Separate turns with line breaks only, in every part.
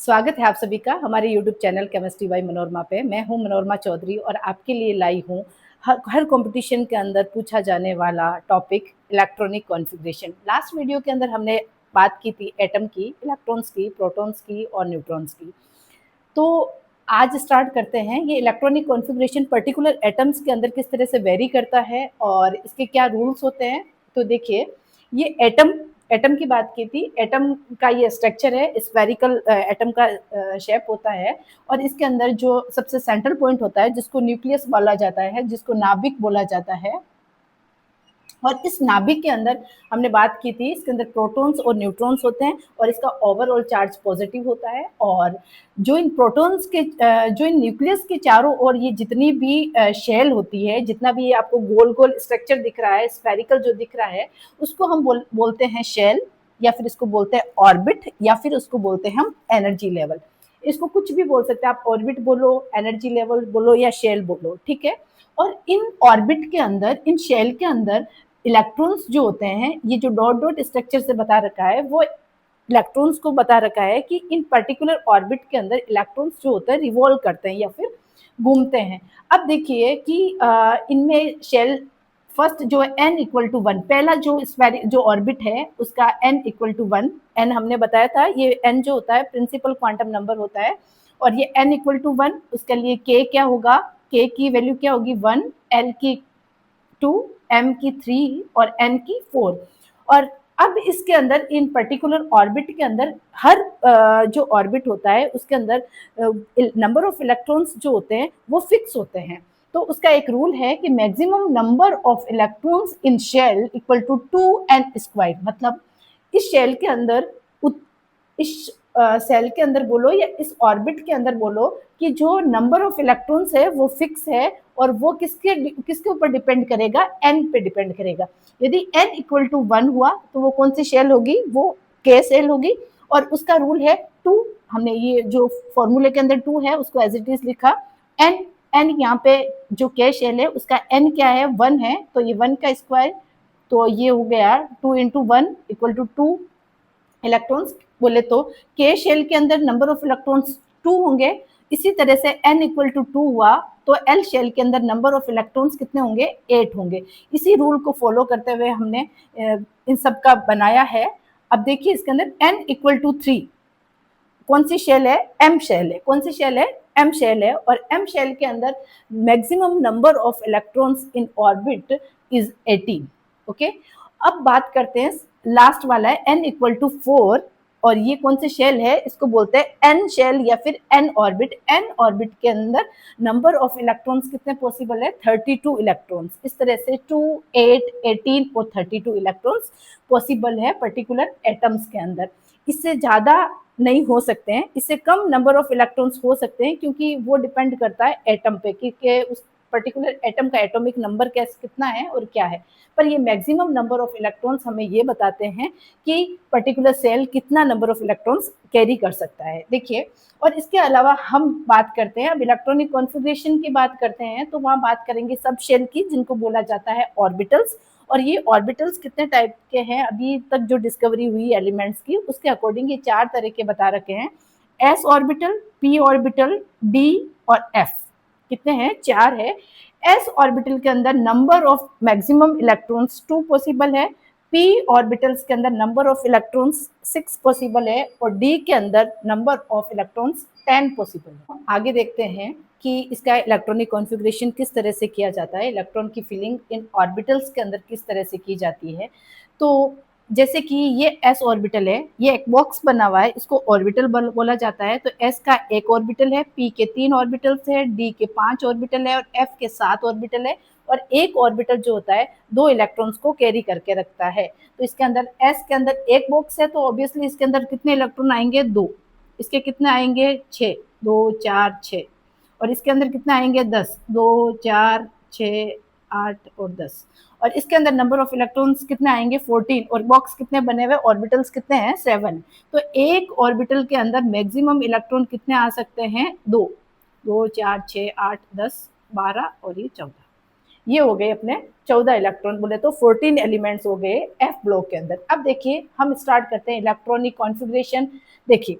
स्वागत है आप सभी का हमारे YouTube channel chemistry bye Manorama पे। मैं हूं मनोरमा चौधरी और आपके लिए लाई हूं हर कंपटीशन के अंदर पूछा जाने वाला topic electronic configuration. Last video के अंदर हमने बात की थी एटम की, इलेक्ट्रॉन्स की, प्रोटॉन्स की और न्यूट्रॉन्स की। तो आज स्टार्ट करते हैं ये इलेक्ट्रॉनिक कॉन्फ़िगरेशन पर्टिकुलर एटम्स के अंदर किस तरह से वेरी करता है और इसके क्या रूल्स होते हैं। तो देखिए, ये एटम एटम की बात की थी। एटम का ये स्ट्रक्चर है, स्फेरिकल एटम का शेप होता है और इसके अंदर जो सबसे सेंट्रल पॉइंट होता है जिसको न्यूक्लियस बोला जाता है, जिसको नाभिक बोला जाता है। और इस नाभिक के अंदर हमने बात की थी, इसके अंदर प्रोटॉन्स और न्यूट्रॉन्स होते हैं और इसका ओवरऑल चार्ज पॉजिटिव होता है। और जो इन प्रोटॉन्स के जो इन न्यूक्लियस के चारों ओर ये जितनी भी शेल होती है, जितना भी ये आपको गोल गोल स्ट्रक्चर दिख रहा है, स्फेरिकल जो दिख रहा है, उसको हम बोलते हैं शेल, या फिर इसको बोलते हैं ऑर्बिट, या फिर उसको बोलते हैं हम एनर्जी लेवल। इसको कुछ भी बोल सकते हैं आप, ऑर्बिट बोलो, एनर्जी लेवल बोलो या शेल बोलो, ठीक है। और इन ऑर्बिट के अंदर, इन शेल के अंदर इलेक्ट्रॉन्स जो होते हैं, ये जो डॉट डॉट स्ट्रक्चर से बता रखा है, वो इलेक्ट्रॉन्स को बता रखा है कि इन पर्टिकुलर ऑर्बिट के अंदर इलेक्ट्रॉन्स जो होते हैं रिवॉल्व करते हैं या फिर घूमते हैं। अब देखिए कि इनमें शेल फर्स्ट जो है n इक्वल टू 1, पहला जो ऑर्बिट है उसका n इक्वल टू 1। n हमने बताया था, ये n जो होता है प्रिंसिपल क्वांटम नंबर होता है और ये n इक्वल टू 1, उसके लिए k क्या होगा, k की वैल्यू क्या होगी 1, l की 2, m की 3 और n की 4। और अब इसके अंदर इन पर्टिकुलर ऑर्बिट के अंदर हर जो ऑर्बिट होता है उसके अंदर नंबर ऑफ इलेक्ट्रॉन्स जो होते हैं वो फिक्स होते हैं। तो उसका एक रूल है कि maximum number of electrons in shell equal to 2n²। मतलब इस शेल के अंदर, इस सेल के अंदर बोलो या इस ऑर्बिट के अंदर बोलो, कि जो नंबर ऑफ इलेक्ट्रॉन्स है वो फिक्स है और वो किसके ऊपर डिपेंड करेगा, n पे डिपेंड करेगा। यदि n इक्वल टू 1 हुआ तो वो कौन सी शेल होगी, वो k शेल होगी। और उसका रूल है 2, हमने ये जो फॉर्मूले के अंदर 2 है उसको एज इट इज लिखा। n n यहाँ पे जो k शेल है उसका n क्या है, 1 है, तो ये 1 का स्क्वायर, तो ये हो गया 2 इंटू 1 इक्वल टू 2 इलेक्ट्रॉन्स। बोले तो के शेल के अंदर नंबर ऑफ इलेक्ट्रॉन्स 2 होंगे। इसी तरह से n इक्वल टू 2 हुआ तो एल शेल के अंदर नंबर ऑफ इलेक्ट्रॉन्स कितने होंगे, 8 होंगे। इसी रूल को फॉलो करते हुए हमने इन सब का बनाया है। अब देखिए इसके अंदर n इक्वल टू 3 कौन सी शेल है, m शेल है। कौन सी शेल है, m शेल है। और m शेल के अंदर maximum number of electrons in orbit is 18। Okay, अब बात करते हैं लास्ट वाला है n इक्वल टू 4, और ये कौन से शेल है, इसको बोलते हैं n शेल या फिर n ऑर्बिट। n ऑर्बिट के अंदर नंबर ऑफ इलेक्ट्रॉन्स कितने पॉसिबल है, 32 इलेक्ट्रॉन्स। इस तरह से 2, 8, 18 और 32 इलेक्ट्रॉन्स पॉसिबल है पर्टिकुलर एटम्स के अंदर। इससे ज्यादा नहीं हो सकते हैं, इससे कम नंबर ऑफ इलेक्ट्रॉन्स हो सकते हैं, क्योंकि वो डिपेंड करता है एटम पे कि उस पर्टिकुलर एटम का एटॉमिक नंबर कितना है और क्या है। पर ये मैक्सिमम नंबर ऑफ इलेक्ट्रॉन्स हमें ये बताते हैं कि पर्टिकुलर सेल कितना नंबर ऑफ इलेक्ट्रॉन्स कैरी कर सकता है। देखिए, और इसके अलावा हम बात करते हैं, अब इलेक्ट्रॉनिक कॉन्फ़िगरेशन की बात करते हैं तो वहाँ बात करेंगे सब शेल की, जिनको बोला जाता है ऑर्बिटल्स। और ये ऑर्बिटल्स कितने टाइप के हैं, अभी तक जो डिस्कवरी हुई एलिमेंट्स की उसके अकॉर्डिंग ये 4 तरह के बता रखे हैं। S orbital, P orbital, D और एफ। कितने हैं, 4 है। एस ऑर्बिटल के अंदर number of maximum electrons 2 possible है। पी ऑर्बिटल्स के अंदर नंबर ऑफ इलेक्ट्रॉन्स 6 पॉसिबल है और डी के अंदर नंबर ऑफ इलेक्ट्रॉन्स 10 पॉसिबल है। आगे देखते हैं कि इसका इलेक्ट्रॉनिक कॉन्फ़िगरेशन किस तरह से किया जाता है, इलेक्ट्रॉन की फिलिंग इन ऑर्बिटल्स के अंदर किस तरह से की जाती है। तो जैसे कि ये एस ऑर्बिटल है, ये एक बॉक्स बना हुआ है, इसको ऑर्बिटल बोला जाता है। तो एस का एक ऑर्बिटल है, पी के 3 ऑर्बिटल्स है, डी के 5 ऑर्बिटल है और एफ के 7 ऑर्बिटल है। और एक ऑर्बिटल जो होता है 2 इलेक्ट्रॉन्स को कैरी करके रखता है। तो इसके अंदर एस के अंदर एक बॉक्स है, तो ऑब्वियसली इसके अंदर कितने इलेक्ट्रॉन आएंगे, 2। इसके कितने आएंगे, 6, 2, 4, 6। और इसके अंदर कितने आएंगे, 10, 2, 4, 6, 8 और 10। और इसके अंदर नंबर ऑफ इलेक्ट्रॉन्स कितने आएंगे, 14। और बॉक्स कितने बने हुए, ऑर्बिटल्स कितने हैं, 7। तो एक ऑर्बिटल के अंदर मैक्सिमम इलेक्ट्रॉन कितने आ सकते हैं, 2, 2, 4, 6, 8, 10, 12 और ये 14। ये हो गए अपने 14 इलेक्ट्रॉन, बोले तो 14 एलिमेंट्स हो गए एफ ब्लॉक के अंदर। अब देखिए हम स्टार्ट करते हैं इलेक्ट्रॉनिक कॉन्फ़िगरेशन। देखिए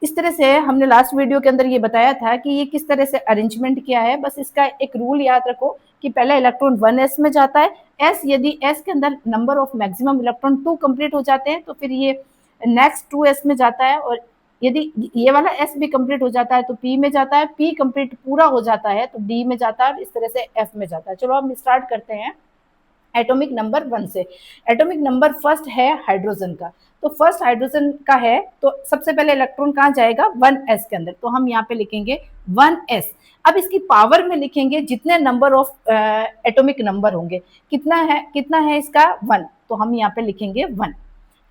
इस तरह से हमने लास्ट वीडियो के अंदर ये बताया था कि ये किस तरह से अरेंजमेंट किया है। बस इसका एक रूल याद रखो कि पहला इलेक्ट्रॉन 1s में जाता है, s यदि s के अंदर number of maximum electron 2 complete हो जाते हैं तो फिर ये नेक्स्ट 2s में जाता है, और यदि ये वाला s भी कंप्लीट हो जाता है तो p में जाता है, p कंप्लीट पूरा हो जाता है तो d में जाता है, और इस तरह से f में जाता है। चलो हम स्टार्ट करते हैं एटॉमिक नंबर 1 से। एटॉमिक नंबर फर्स्ट है हाइड्रोजन का, तो फर्स्ट हाइड्रोजन का है तो सबसे पहले इलेक्ट्रॉन कहाँ जाएगा 1s के अंदर, तो हम यहाँ पे लिखेंगे 1s। अब इसकी पावर में लिखेंगे जितने नंबर ऑफ एटॉमिक नंबर होंगे, कितना है इसका 1, तो हम यहाँ पे लिखेंगे 1।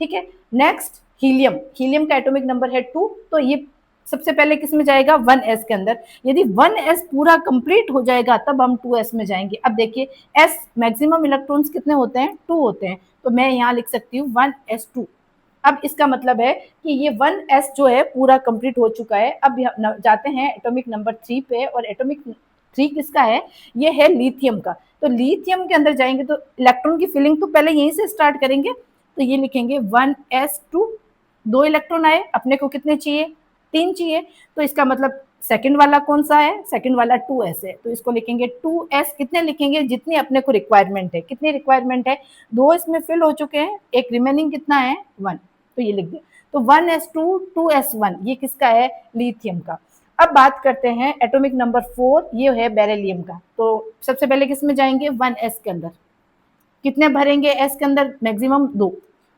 ठीक है, नेक्स्ट हीलियम, हीलियम का एटॉमिक नंबर है 2, तो ये सबसे पहले किस में जाएगा 1s के अंदर। यदि 1s पूरा कंप्लीट हो जाएगा तब हम 2s में जाएंगे। अब देखिए s मैक्सिमम इलेक्ट्रॉन्स कितने होते हैं 2 होते हैं, तो मैं यहाँ लिख सकती हूँ 1s2। अब इसका मतलब है कि ये 1s जो है पूरा कंप्लीट हो चुका है। अब जाते हैं एटॉमिक नंबर 3 पे, और एटॉमिक 3 किसका है, ये है लिथियम का। तो लिथियम के अंदर जाएंगे तो इलेक्ट्रॉन की फिलिंग तो पहले यहीं से स्टार्ट करेंगे, तो ये लिखेंगे 1s2, 2 इलेक्ट्रॉन आए, अपने को कितने चाहिए 3 चाहिए, तो इसका मतलब सेकंड वाला कौन सा है, सेकंड वाला 2s है, तो इसको लिखेंगे 2s। कितने लिखेंगे जितनी अपने को रिक्वायरमेंट है, कितनी रिक्वायरमेंट है 2 इसमें फिल हो चुके हैं, एक रिमेनिंग कितना है 1, तो ये लिख दिया। तो 1s2 2s1 ये किसका है लिथियम का। अब बात करते हैं एटॉमिक नंबर 4, ये है बेरिलियम का। तो सबसे पहले किस में जाएंगे 1s के अंदर, कितने भरेंगे s के अंदर मैक्सिमम 2,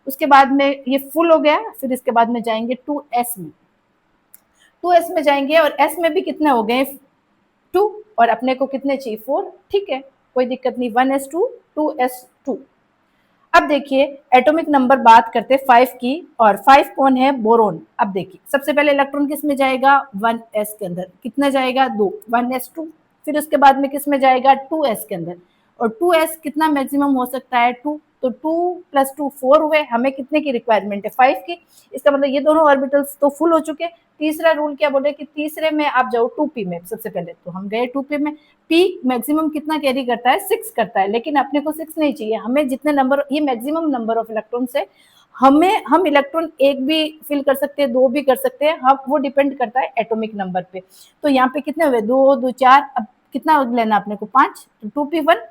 उसके बाद में ये फुल हो गया, फिर इसके बाद में जाएंगे 2s में, 2s में जाएंगे और s में भी कितने हो गए 2, और अपने को कितने चाहिए 4। ठीक है, कोई दिक्कत नहीं, 1s2 2s2। अब देखिए एटॉमिक नंबर बात करते हैं 5 की, और 5 कौन है बोरोन। अब देखिए सबसे पहले इलेक्ट्रॉन किस में जाएगा 1s के अंदर, कितना जाएगा 2 1s2, फिर उसके बाद में किस में जाएगा 2s के अंदर, और 2s कितना मैक्सिमम हो सकता है 2, तो 2 + 2 4 हुए, हमें कितने की रिक्वायरमेंट है 5 की। इसका मतलब ये दोनों ऑर्बिटल्स तो फुल हो चुके। तीसरा रूल क्या बोले कि तीसरे में आप जाओ 2p में, सबसे पहले तो हम गए 2p में। p मैक्सिमम कितना कैरी करता है 6 करता है, लेकिन अपने को 6 नहीं चाहिए, हमें जितने नंबर, ये मैक्सिमम नंबर ऑफ इलेक्ट्रॉन है, हम इलेक्ट्रॉन एक भी फिल कर सकते हैं, 2 भी कर सकते हैं, हम वो डिपेंड करता है एटॉमिक नंबर पे। तो यहाँ पे कितने हुए 2 2 4, अब कितना लेना अपने को 5, तो 2p1।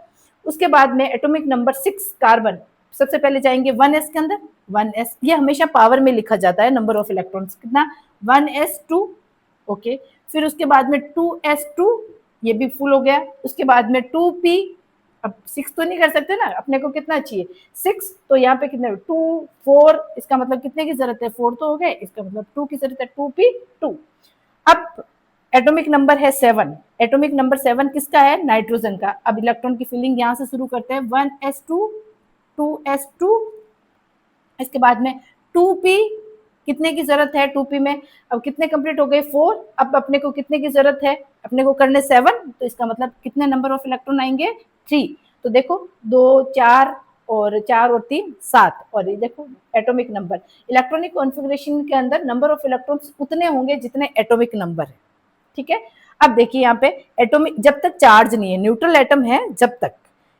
उसके बाद में एटॉमिक नंबर 6 कार्बन, सबसे पहले जाएंगे 1s के अंदर, 1s ये हमेशा पावर में लिखा जाता है नंबर ऑफ इलेक्ट्रॉन्स कितना 1s2। ओके, फिर उसके बाद में 2s2, ये भी फुल हो गया। उसके बाद में 2p, अब 6 तो नहीं कर सकते ना, अपने को कितना चाहिए 6, तो यहाँ पे कितने 2 4, इसका मतलब कितने की जरूरत है 4 तो हो गए, इसका मतलब 2 की जरूरत है 2p2। अब एटॉमिक नंबर है 7, एटॉमिक नंबर 7 किसका है नाइट्रोजन का। अब इलेक्ट्रॉन की फिलिंग यहाँ से शुरू करते हैं 1s2 2s2, इसके बाद में 2p, कितने की जरूरत है 2p में, अब कितने कंप्लीट हो गए 4, अब अपने को कितने की जरूरत है, अपने को करने 7, तो इसका मतलब कितने नंबर ऑफ इलेक्ट्रॉन आएंगे 3। तो देखो 2 4 और 4 और 3 7, और ये देखो एटॉमिक नंबर, इलेक्ट्रॉनिक कॉन्फ़िगरेशन के अंदर नंबर ऑफ इलेक्ट्रॉन्स उतने होंगे जितने एटॉमिक नंबर है। ठीक है, अब देखिए यहाँ पे एटॉमिक जब तक चार्ज नहीं है, न्यूट्रल एटम है जब तक।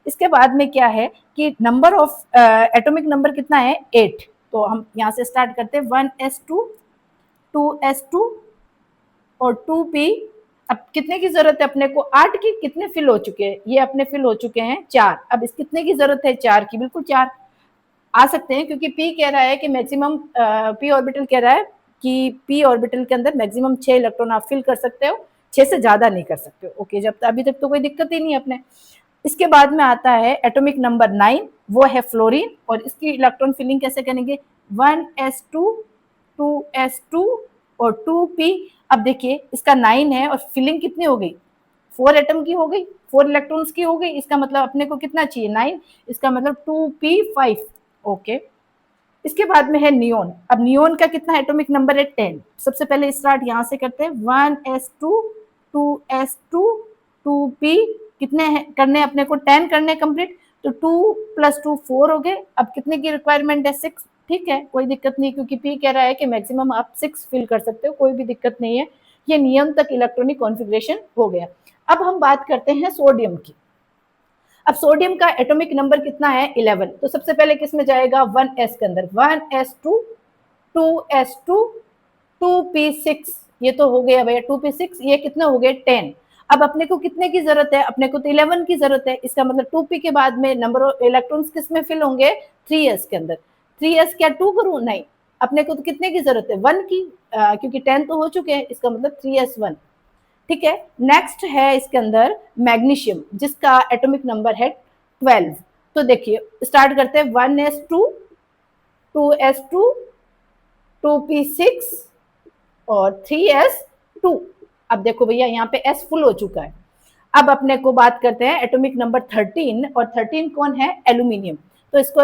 इसके बाद में क्या है कि नंबर ऑफ एटॉमिक नंबर कितना है 8, तो हम यहाँ से स्टार्ट करते हैं 1s2 2s2 और 2p। अब कितने की जरूरत है अपने को 8 की, कितने फिल हो चुके हैं, ये अपने फिल हो चुके हैं 4। अब इस कितने की जरूरत है 4 की, बिल्कुल 4 आ सकते हैं, क्योंकि p कह रहा है कि मैक्सिमम p ऑर्बिटल कह रहा है कि p ऑर्बिटल के अंदर मैक्सिमम 6 इलेक्ट्रॉन आप फिल कर सकते हो, 6 से ज्यादा नहीं कर सकते हो। ओके, जब अभी तक तो कोई दिक्कत ही नहीं है अपने। इसके बाद में आता है एटॉमिक नंबर 9, वो है फ्लोरीन, और इसकी इलेक्ट्रॉन फिलिंग कैसे करेंगे 1s2 2s2 और 2p। अब देखिए इसका 9 है और फिलिंग कितनी हो गई 4 एटम की हो गई, 4 इलेक्ट्रॉन्स की हो गई, इसका मतलब अपने को कितना चाहिए 9, इसका मतलब 2p5। ओके, इसके बाद में है नियोन। अब नियोन का कितना एटॉमिक नंबर है 10। सबसे पहले स्टार्ट यहाँ से करते हैं 1s2 2s2 2p, कितने करने अपने को 10 करने कंप्लीट, तो 2 + 2 4 हो गए। अब कितने की रिक्वायरमेंट है 6। ठीक है, कोई दिक्कत नहीं, क्योंकि p कह रहा है कि मैक्सिमम आप 6 फिल कर सकते हो, कोई भी दिक्कत नहीं है। ये नियम तक इलेक्ट्रॉनिक कॉन्फ़िगरेशन हो गया। अब हम बात करते हैं सोडियम की। अब सोडियम का एटॉमिक नंबर कितना है 11, तो सबसे पहले किस में जाएगा 1s के अंदर, 1s2 2s2 2p6, ये तो हो गया भैया 2p6, ये कितना हो गया 10। अब अपने को कितने की जरूरत है, अपने को तो 11 की जरूरत है। इसका मतलब 2p के बाद में नंबर ऑफ इलेक्ट्रॉन्स किस में फिल होंगे, 3s के अंदर। 3s क्या 2 करूं, नहीं, अपने को तो कितने की जरूरत है, 1 की, क्योंकि 10 तो हो चुके हैं, इसका मतलब 3s1। ठीक है, नेक्स्ट है इसके अंदर मैग्नीशियम, जिसका एटॉमिक नंबर है 12। तो देखिए स्टार्ट करते हैं, 1s2, 2s2, 2p6 और 3s2। अब देखो भैया यहाँ पे s फुल हो चुका है। अब अपने को बात करते हैं एटॉमिक नंबर 13, और 13 कौन है, एल्यूमिनियम। तो इसको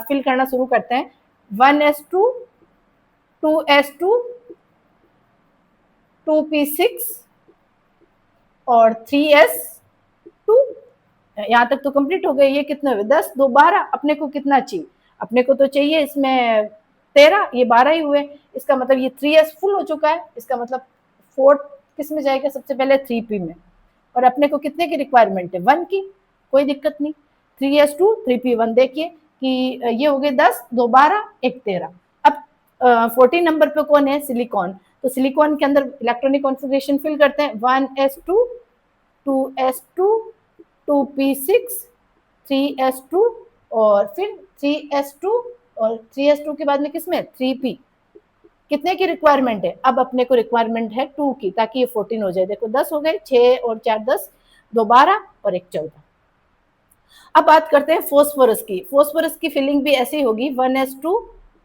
फिल करना शुरू करते हैं, 1s2, 2s2, 2p6 और 3s2। यहाँ तक तो कंप्लीट हो गए। ये कितने हुए, 10, 2, 12। अपने को कितना चाहिए, अपने को तो चाहिए इसमें 13, ये 12 ही हुए। इसका मतलब ये 3s फुल हो चुका है। इसका मतलब फोर्थ किस में जाएगा, सबसे पहले 3p में। और अपने को कितने की रिक्वायरमेंट है, 1 की, कोई दिक्कत नहीं। 3s2, 3p1, देखिए कि ये हो गए 10, 2, 12, 1, 13। अब 14 नंबर पे कौन है, सिलिकॉन। तो सिलिकॉन के अंदर इलेक्ट्रॉनिक कॉन्फ़िगरेशन फिल करते हैं, 1s2, 2s2, 2p6, 3s2 और फिर 3s2, और 3s2 के बाद में किसमें 3p। कितने की रिक्वायरमेंट है, अब अपने को रिक्वायरमेंट है 2 की, ताकि ये 14 हो जाए। देखो 10 हो गए, 6 और 4 10, 2 12 और 1 14। अब बात करते हैं फोस्फोरस की। फोस्फोरस की फिलिंग भी ऐसी होगी, 1s2,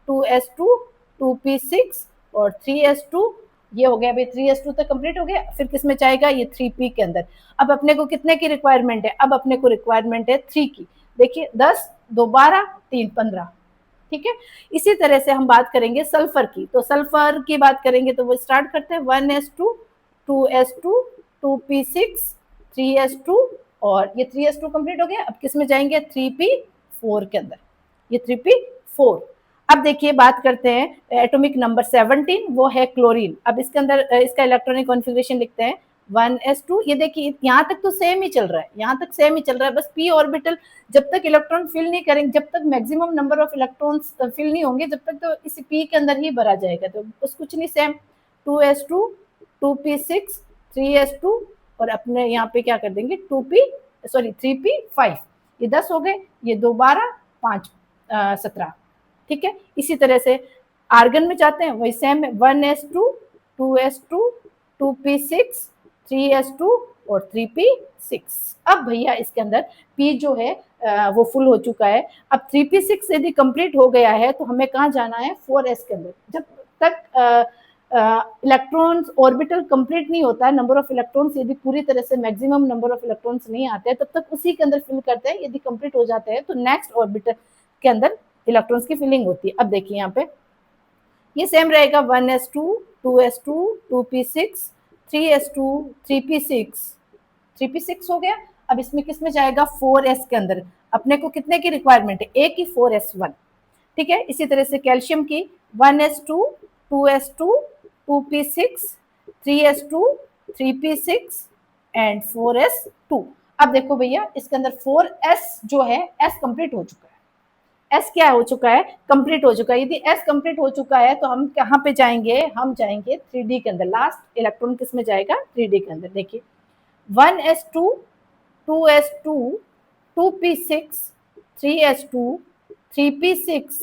2s2, 2p6 और 3s2। ये हो गया भाई, 3s2 तक कंप्लीट हो गया। फिर किस में जाएगा, ये 3p के अंदर। अब अपने को कितने की रिक्वायरमेंट है, अब अपने को रिक्वायरमेंट है 3 की। देखिए 10, 2 12, 3 15। ठीक है, इसी तरह से हम बात करेंगे सल्फर की। तो सल्फर की बात करेंगे तो वो स्टार्ट करते हैं, 1s2, 2s2, 2p6, 3s2 और ये 3s2 कंप्लीट हो गया। अब किस में जाएंगे, 3p4 के अंदर, ये 3p4। अब देखिए बात करते हैं एटॉमिक नंबर 17, वो है क्लोरीन। अब इसके अंदर इसका इलेक्ट्रॉनिक कॉन्फ़िगरेशन लिखते हैं, 1s2। ये देखिए यहाँ तक तो सेम ही चल रहा है, यहाँ तक सेम ही चल रहा है, बस p ऑर्बिटल जब तक इलेक्ट्रॉन फिल नहीं करेंगे, जब तक maximum number of electrons fill नहीं होंगे, जब तक तो इस p के अंदर ही भरा जाएगा। तो बस कुछ नहीं, सेम 2s2, 2p6, 3s2 और अपने यहाँ पे क्या कर देंगे 3p5। ये 10 हो गए, ये 2 12, 5 17। ठीक है, इसी तरह से आर्गन में जाते हैं, वही सेम है, 1s2, 2s2, 2p6, 3s2 और 3p6। अब भैया इसके अंदर p जो है वो फुल हो चुका है। अब 3p6 यदि कंप्लीट हो गया है तो हमें कहाँ जाना है, 4s के अंदर। जब तक इलेक्ट्रॉन्स ऑर्बिटल कंप्लीट नहीं होता है, नंबर ऑफ इलेक्ट्रॉन्स यदि पूरी तरह से मैक्सिमम नंबर ऑफ इलेक्ट्रॉन्स नहीं आते हैं, तब तक उसी के अंदर फिल करते हैं। यदि कंप्लीट हो जाते हैं तो नेक्स्ट ऑर्बिटल के अंदर इलेक्ट्रॉन्स की फिलिंग होती है। अब देखिए यहाँ पे ये सेम रहेगा, 1s2, 2s2, 2p6, 3s2, 3p6, 3p6 हो गया। अब इसमें किस में जाएगा, 4s के अंदर। अपने को कितने की रिक्वायरमेंट है, a की, 4s1। ठीक है, इसी तरह से कैल्शियम की, 1s2, 2s2, 2p6, 3s2, 3p6 and 4s2। अब देखो भैया इसके अंदर 4s जो है, s कंप्लीट हो चुका है। एस क्या हो चुका है, कंप्लीट हो चुका है। यदि एस कंप्लीट हो चुका है तो हम कहाँ पे जाएंगे, हम जाएंगे 3D के अंदर। लास्ट इलेक्ट्रॉन किस में जाएगा, 3D के अंदर। देखिए 1s2, 2s2, 2p6, 3s2, 3p6,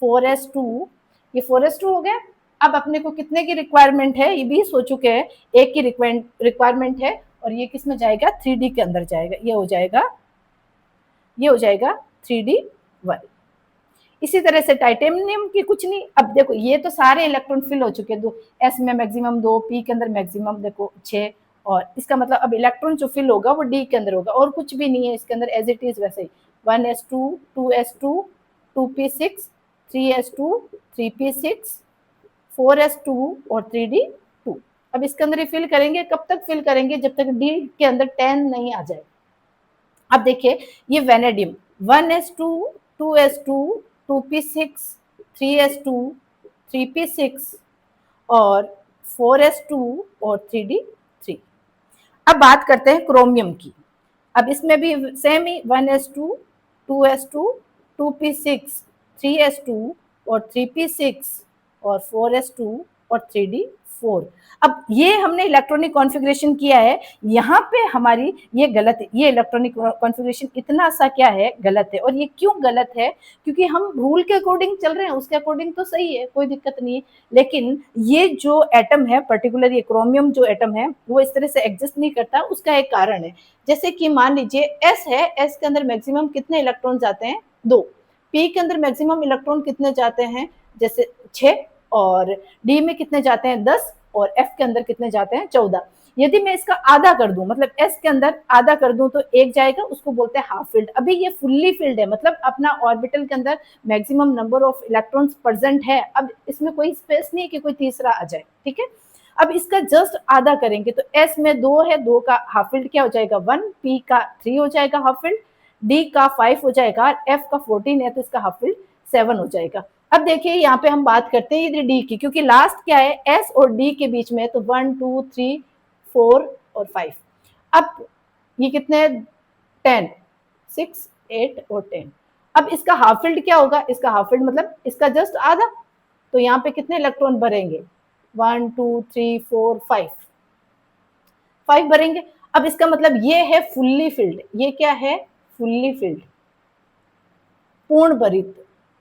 4s2। ये 4s2 हो गया। अब अपने को कितने की रिक्वायरमेंट है, ये 20 हो चुके हैं, एक की रिक्वायरमेंट है। और ये किस में जाएगा, 3D के अंदर जाएगा। ये हो जाएगा, ये हो जाएगा 3D1। इसी तरह से टाइटेनियम की कुछ नहीं। अब देखो ये तो सारे इलेक्ट्रॉन फिल हो चुके हैं, दो एस में मैक्सिमम 2, पी के अंदर मैक्सिमम देखो 6। और इसका मतलब अब इलेक्ट्रॉन जो फिल होगा वो डी के अंदर होगा, और कुछ भी नहीं है इसके अंदर, एज इट इज वैसे ही। 1s2, 2s2, 2p6, 3s2, 3p6, 4s2 और 3d2। अब इसके अंदर ही फिल करेंगे, कब तक फिल करेंगे, जब तक डी के अंदर 10 नहीं आ जाए। अब देखिए ये vanadium, 1s2, 2s2, 2p6, 3s2, 3p6 और 4s2 और 3d3। अब बात करते हैं क्रोमियम की। अब इसमें भी सेम ही, 1s2, 2s2, 2p6, 3s2 और 3p6 और 4s2 और 3d4। अब ये हमने इलेक्ट्रॉनिक कॉन्फ़िगरेशन किया है, यहाँ पे हमारी ये गलत है, ये इलेक्ट्रॉनिक कॉन्फ़िगरेशन इतना सा क्या है, गलत है। और ये क्यों गलत है? क्योंकि हम रूल के अकॉर्डिंग चल रहे हैं, उसके अकॉर्डिंग तो सही है, कोई दिक्कत नहीं है, लेकिन ये जो एटम है, पर्टिकुलर ये क्रोमियम जो एटम है, वो इस तरह से एग्जिस्ट नहीं करता, उसका एक कारण है। जैसे कि मान लीजिए एस है, एस के अंदर मैक्सिमम कितने इलेक्ट्रॉन जाते हैं? 2। पी के अंदर मैक्सिमम इलेक्ट्रॉन कितने जाते हैं? जैसे 6। और डी में कितने जाते हैं? 10। और एफ के अंदर कितने जाते हैं? 14। यदि मैं इसका आधा कर दूं, मतलब एस के अंदर आधा कर दूं, तो एक जाएगा, उसको बोलते हैं हाफ फिल्ड। अभी ये फुल्ली फिल्ड है, मतलब अपना ऑर्बिटल के अंदर maximum number of electrons present है। अब इसमें कोई स्पेस नहीं है कि कोई तीसरा आ जाए, ठीक है। अब इसका जस्ट आधा करेंगे तो एस में 2 है, 2 का हाफ फिल्ड क्या हो जाएगा? 1। पी का 3 हो जाएगा हाफ फिल्ड, डी का 5 हो जाएगा, एफ का 14 है तो इसका हाफ फिल्ड 7 हो जाएगा। अब देखिए यहाँ पे हम बात करते हैं डी की, क्योंकि लास्ट क्या है? एस और डी के बीच में, तो 1 2 3 4 और 5। अब ये कितने? 10, 6 8 और 10। अब इसका हाफ फील्ड क्या होगा? इसका हाफ फील्ड मतलब इसका जस्ट आधा, तो यहाँ पे कितने इलेक्ट्रॉन भरेंगे? 1 2 3 4 5, 5 भरेंगे। अब इसका मतलब ये है फुल्ली फिल्ड, ये क्या है? फुल्ली फिल्ड, पूर्ण भरित,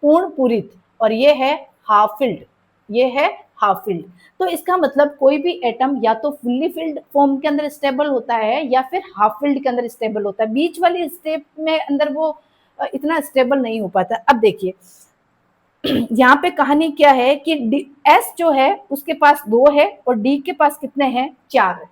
पूर्ण पूरित। और ये है हाफ फिल्ड, ये है हाफ फिल्ड। तो इसका मतलब कोई भी एटम या तो फुल्ली फिल्ड फॉर्म के अंदर स्टेबल होता है या फिर हाफ फिल्ड के अंदर स्टेबल होता है। बीच वाली स्टेप में अंदर वो इतना स्टेबल नहीं हो पाता। अब देखिए यहाँ पे कहानी क्या है कि एस जो है उसके पास 2 है और डी के पास कितने हैं? 4 है।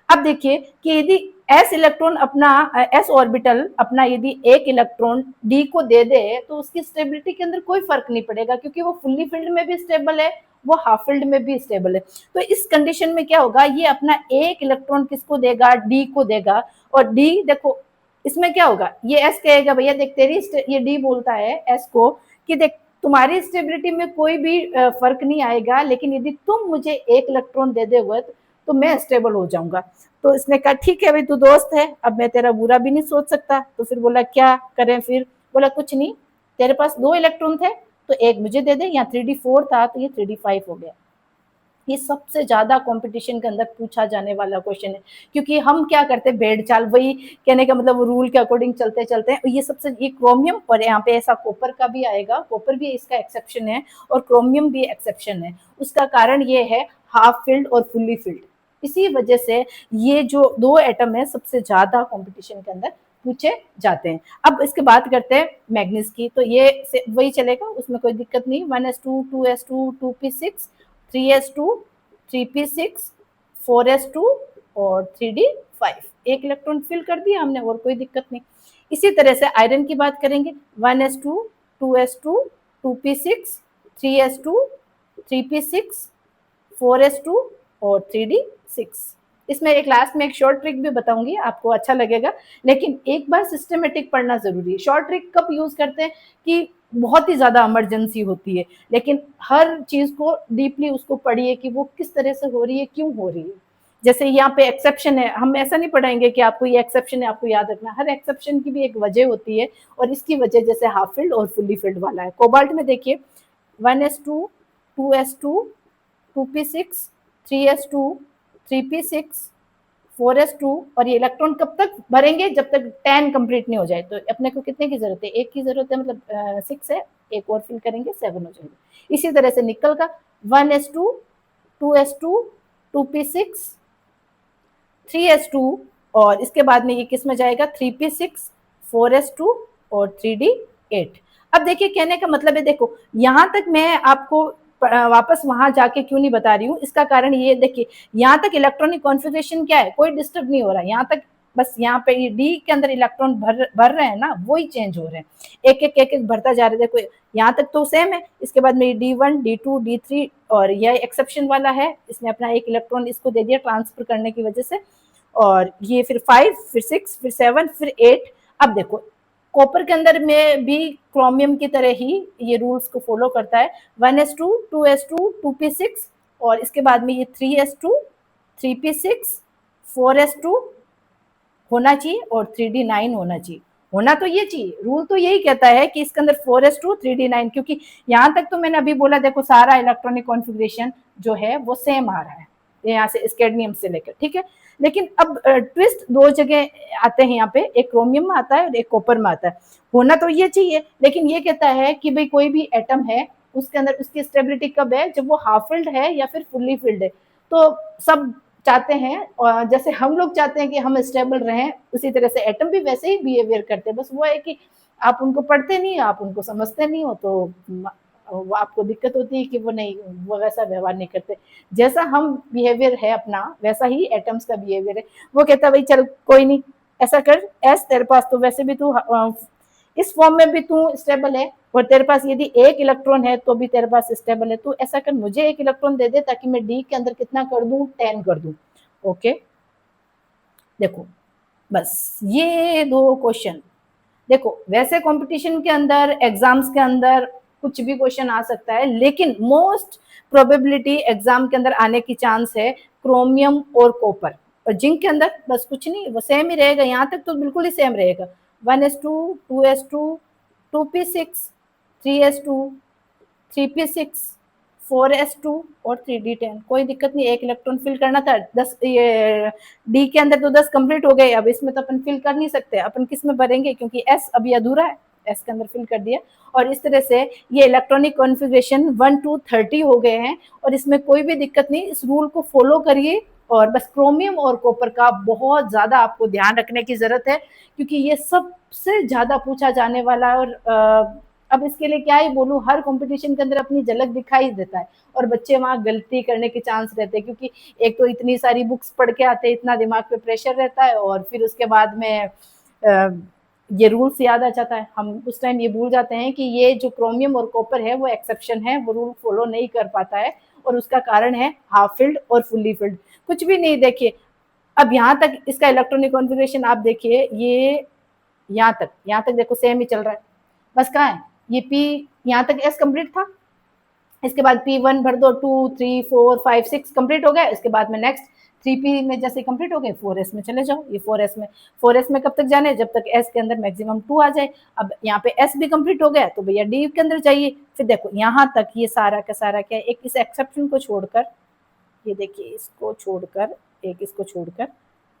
अब देखिए कि यदि एस इलेक्ट्रॉन अपना एस ऑर्बिटल अपना यदि एक इलेक्ट्रॉन डी को दे दे, तो उसकी स्टेबिलिटी के अंदर कोई फर्क नहीं पड़ेगा, क्योंकि वो फुल्ली फील्ड में भी स्टेबल है, वो हाफ फील्ड में भी स्टेबल है। तो इस कंडीशन में क्या होगा? ये अपना एक इलेक्ट्रॉन किसको देगा? डी को देगा। और डी देखो इसमें क्या होगा? ये एस कहेगा भैया देख तेरी, ये डी बोलता है एस को कि देख तुम्हारी स्टेबिलिटी में कोई भी फर्क नहीं आएगा, लेकिन यदि तुम मुझे एक इलेक्ट्रॉन दे दे तो मैं स्टेबल हो जाऊंगा। तो इसने कहा ठीक है भाई, तू दोस्त है, अब मैं तेरा बुरा भी नहीं सोच सकता। तो फिर बोला क्या करें? फिर बोला कुछ नहीं, तेरे पास 2 इलेक्ट्रॉन थे तो एक मुझे दे दे। यहाँ 3d4 था तो ये 3d5 हो गया। ये सबसे ज्यादा कंपटीशन के अंदर पूछा जाने वाला क्वेश्चन है, क्योंकि हम क्या करते हैं? भेड़ चाल, वही कहने का मतलब रूल के अकॉर्डिंग चलते चलते हैं। ये सबसे, ये क्रोमियम, और यहाँ पे ऐसा कॉपर का भी आएगा, कॉपर भी इसका एक्सेप्शन है और क्रोमियम भी एक्सेप्शन है। उसका कारण ये है हाफ फील्ड और फुल्ली फील्ड। इसी वजह से ये जो 2 एटम है सबसे ज्यादा कंपटीशन के अंदर पूछे जाते हैं। अब इसके बात करते हैं मैग्नीज की, तो ये वही चलेगा, उसमें कोई दिक्कत नहीं। 1s2 2s2 2p6 3s2 3p6 4s2 और 3d5, एक इलेक्ट्रॉन फिल कर दिया हमने और कोई दिक्कत नहीं। इसी तरह से आयरन की बात करेंगे, 1s2 2s2 2p6 3s2 3p6 4s2 और 3d6। इसमें एक लास्ट में एक शॉर्ट ट्रिक भी बताऊंगी, आपको अच्छा लगेगा, लेकिन एक बार सिस्टमेटिक पढ़ना जरूरी है। शॉर्ट ट्रिक कब यूज करते हैं? कि बहुत ही ज्यादा इमरजेंसी होती है, लेकिन हर चीज को डीपली उसको पढ़िए कि वो किस तरह से हो रही है, क्यों हो रही है। जैसे यहाँ पे एक्सेप्शन है, हम ऐसा नहीं पढ़ाएंगे कि आपको ये एक्सेप्शन है आपको याद रखना, हर एक्सेप्शन की भी एक वजह होती है, और इसकी वजह जैसे हाफ फील्ड और फुल्ली फील्ड वाला है। कोबाल्ट में देखिए 1s2 2s2 2p6 3s2 3p6 4s2, और ये इलेक्ट्रॉन कब तक भरेंगे? जब तक 10 कंप्लीट नहीं हो जाए। तो अपने को कितने की जरूरत है? एक की जरूरत है, मतलब 6 है, एक और फिल करेंगे 7 हो जाएगा। इसी तरह से निकल का 1s2 2s2 2p6 3s2, और इसके बाद में ये किस में जाएगा? 3p6 4s2 और 3d8। अब देखिए कहने का मतलब है, देखो यहाँ तक मैं आपको वापस वहां जाके क्यों नहीं बता रही हूँ, इसका कारण ये देखिए यहाँ तक इलेक्ट्रॉनिक कॉन्फ़िगरेशन क्या है, कोई डिस्टर्ब नहीं हो रहा है यहाँ तक। बस यहाँ पे ये डी के अंदर इलेक्ट्रॉन भर रहे हैं ना, वही चेंज हो रहे हैं, एक भरता जा रहे हैं। देखो यहाँ तक तो सेम है, इसके बाद में D1 D2 D3, और यह एक्सेप्शन वाला है, इसने अपना एक इलेक्ट्रॉन इसको दे दिया ट्रांसफर करने की वजह से। और ये फिर 5 फिर 6 फिर 7 फिर 8। अब देखो कॉपर के अंदर में भी क्रोमियम की तरह ही ये रूल्स को फॉलो करता है, 1s2 2s2 2p6, और इसके बाद में ये 3s2 3p6 4s2 होना चाहिए और 3d9 होना चाहिए। होना तो ये चाहिए, रूल तो यही कहता है कि इसके अंदर 4s2 3d9, क्योंकि यहाँ तक तो मैंने अभी बोला देखो सारा इलेक्ट्रॉनिक कॉन्फ़िगरेशन जो है वो सेम आ रहा है यहाँ से स्कैडमियम से लेकर, ठीक है। लेकिन अब ट्विस्ट दो जगह आते हैं यहाँ पे, एक क्रोमियम में आता है और एक कॉपर में आता है। होना तो ये चाहिए, लेकिन ये कहता है कि भाई कोई भी एटम है उसके अंदर उसकी स्टेबिलिटी कब है, जब वो हाफ फिल्ड है या फिर फुल्ली फिल्ड है। तो सब चाहते हैं, और जैसे हम लोग चाहते हैं कि हम स्टेबल रहें, उसी तरह से एटम भी वैसे ही बिहेवियर करते हैं। बस वो है कि आप उनको पढ़ते नहीं, आप उनको समझते नहीं हो, तो वो आपको दिक्कत होती है कि वो नहीं, वो वैसा व्यवहार नहीं करते। जैसा हम बिहेवियर है अपना, वैसा ही एटम्स का बिहेवियर है। वो कहता है भाई चल कोई नहीं, ऐसा कर, एस तेरे पास तो वैसे भी तू इस फॉर्म में भी तू स्टेबल है, और तेरे पास यदि एक इलेक्ट्रॉन है तो भी तेरे पास स्टेबल है। तू ऐसा कर, मुझे एक इलेक्ट्रॉन दे दे ताकि मैं डी के अंदर कितना कर दूं, 10 कर दूं। ओके, देखो बस ये दो क्वेश्चन। देखो वैसे कंपटीशन के अंदर, एग्जाम्स के अंदर कुछ भी क्वेश्चन आ सकता है, लेकिन मोस्ट प्रोबेबिलिटी एग्जाम के अंदर आने की चांस है क्रोमियम और कॉपर। और जिंक के अंदर बस कुछ नहीं, वो सेम ही रहेगा, यहाँ तक तो बिल्कुल ही सेम रहेगा। 1s2, 2s2, 2p6, 3s2, 3p6, 4s2 और 3d10, कोई दिक्कत नहीं। एक इलेक्ट्रॉन फिल करना था, 10 ये डी के अंदर तो 10 कंप्लीट हो गए। अब इसमें तो अपन फिल कर नहीं सकते, अपन किस में भरेंगे, क्योंकि एस अभी अधूरा है, एस के अंदर फिल कर दिया। और इस तरह से ये इलेक्ट्रॉनिक कॉन्फ़िगरेशन 1 to 30 हो गए हैं, और इसमें कोई भी दिक्कत नहीं। इस रूल को फॉलो करिए, और बस क्रोमियम और कॉपर का बहुत ज्यादा आपको ध्यान रखने की जरूरत है, क्योंकि ये सबसे ज्यादा पूछा जाने वाला है। और अब इसके लिए क्या ही बोलूं, हर कंपटीशन के अंदर अपनी झलक दिखाई देता है, और बच्चे वहां गलती करने के चांस रहते हैं, क्योंकि एक तो इतनी सारी बुक्स पढ़ के आते हैं, इतना दिमाग पे प्रेशर रहता है, और फिर उसके बाद में ये रूल्स याद आ जाता है। हम उस टाइम ये भूल जाते हैं कि ये जो क्रोमियम और कॉपर है वो एक्सेप्शन है, वो रूल फॉलो नहीं कर पाता है, और उसका कारण है हाफ फिल्ड और फुल्ली फिल्ड। कुछ भी नहीं, देखिए अब यहाँ तक इसका इलेक्ट्रॉनिक कॉन्फ़िगरेशन आप देखिए, ये यहाँ तक देखो सेम ही चल रहा है। बस कहाँ है ये पी, यहाँ तक एस कंप्लीट था, इसके बाद P1 भर दो, 2, 3, 4, 5, 6 कंप्लीट हो गया। इसके बाद में नेक्स्ट 3P में जैसे कंप्लीट हो गए, 4S में चले जाओ। ये 4S में कब तक जाने, जब तक S के अंदर मैक्सिमम 2 आ जाए। अब यहाँ पे S भी कंप्लीट हो गया, तो भैया D के अंदर जाइए। फिर देखो यहाँ तक ये सारा का सारा क्या है, एक इस एक्सेप्शन को छोड़कर, ये देखिए इसको छोड़कर, एक इसको छोड़कर,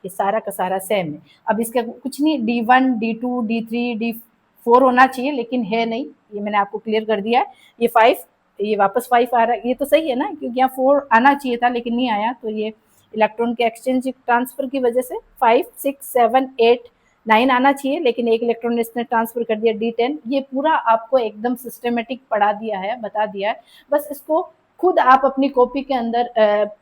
ये सारा का सारा सेम है। अब इसका कुछ नहीं, D1, D2, D3, D4 होना चाहिए, लेकिन है नहीं, ये मैंने आपको क्लियर कर दिया है। ये 5, ये वापस 5 आ रहा है, ये तो सही है ना, क्योंकि यहाँ 4 आना चाहिए था लेकिन नहीं आया, तो ये इलेक्ट्रॉन के एक्सचेंज ट्रांसफर की वजह से 5, 6, 7, 8, 9 आना चाहिए, लेकिन एक इलेक्ट्रॉन इसने ट्रांसफर कर दिया D10। ये पूरा आपको एकदम सिस्टमेटिक पढ़ा दिया है, बता दिया है। बस इसको खुद आप अपनी कॉपी के अंदर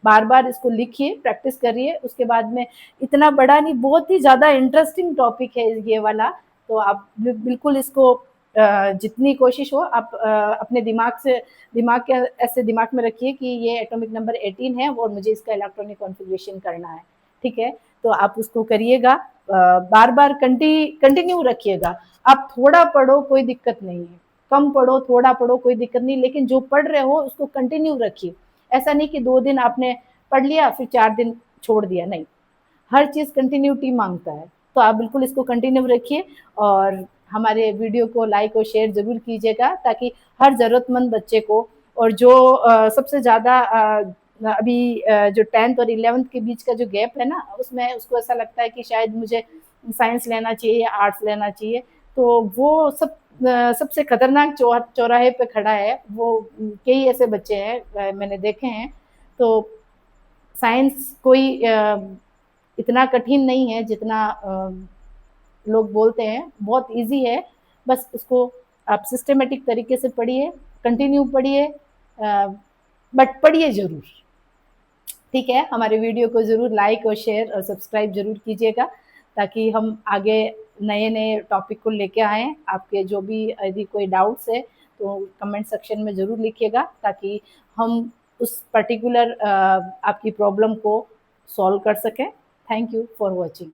बार बार इसको लिखिए, प्रैक्टिस करिए। उसके बाद में इतना बड़ा नहीं, बहुत ही ज़्यादा इंटरेस्टिंग टॉपिक है ये वाला, तो आप बिल्कुल इसको जितनी कोशिश हो आप अपने दिमाग के ऐसे दिमाग में रखिए कि ये एटॉमिक नंबर 18 है और मुझे इसका इलेक्ट्रॉनिक कॉन्फ़िगरेशन करना है, ठीक है। तो आप उसको करिएगा, बार बार कंटिन्यू रखिएगा। आप थोड़ा पढ़ो कोई दिक्कत नहीं है, कम पढ़ो, थोड़ा पढ़ो, कोई दिक्कत नहीं, लेकिन जो पढ़ रहे हो उसको कंटिन्यू रखिए। ऐसा नहीं कि 2 दिन आपने पढ़ लिया फिर 4 दिन छोड़ दिया, नहीं, हर चीज़ कंटिन्यूटी मांगता है। तो आप बिल्कुल इसको कंटिन्यू रखिए, और हमारे वीडियो को लाइक और शेयर ज़रूर कीजिएगा, ताकि हर ज़रूरतमंद बच्चे को, और जो सबसे ज़्यादा अभी जो 10th और 11th के बीच का जो गैप है ना, उसमें उसको ऐसा लगता है कि शायद मुझे साइंस लेना चाहिए या आर्ट्स लेना चाहिए, तो वो सबसे खतरनाक चौराहे पे खड़ा है वो। कई ऐसे बच्चे हैं मैंने देखे हैं। तो साइंस कोई इतना कठिन नहीं है जितना लोग बोलते हैं, बहुत इजी है। बस उसको आप सिस्टमेटिक तरीके से पढ़िए, कंटिन्यू पढ़िए, बट पढ़िए ज़रूर, ठीक है। हमारे वीडियो को ज़रूर लाइक और शेयर और सब्सक्राइब ज़रूर कीजिएगा, ताकि हम आगे नए नए टॉपिक को लेके आएँ। आपके जो भी यदि कोई डाउट्स है तो कमेंट सेक्शन में ज़रूर लिखिएगा, ताकि हम उस पर्टिकुलर आपकी प्रॉब्लम को सॉल्व कर सकें। Thank you for watching.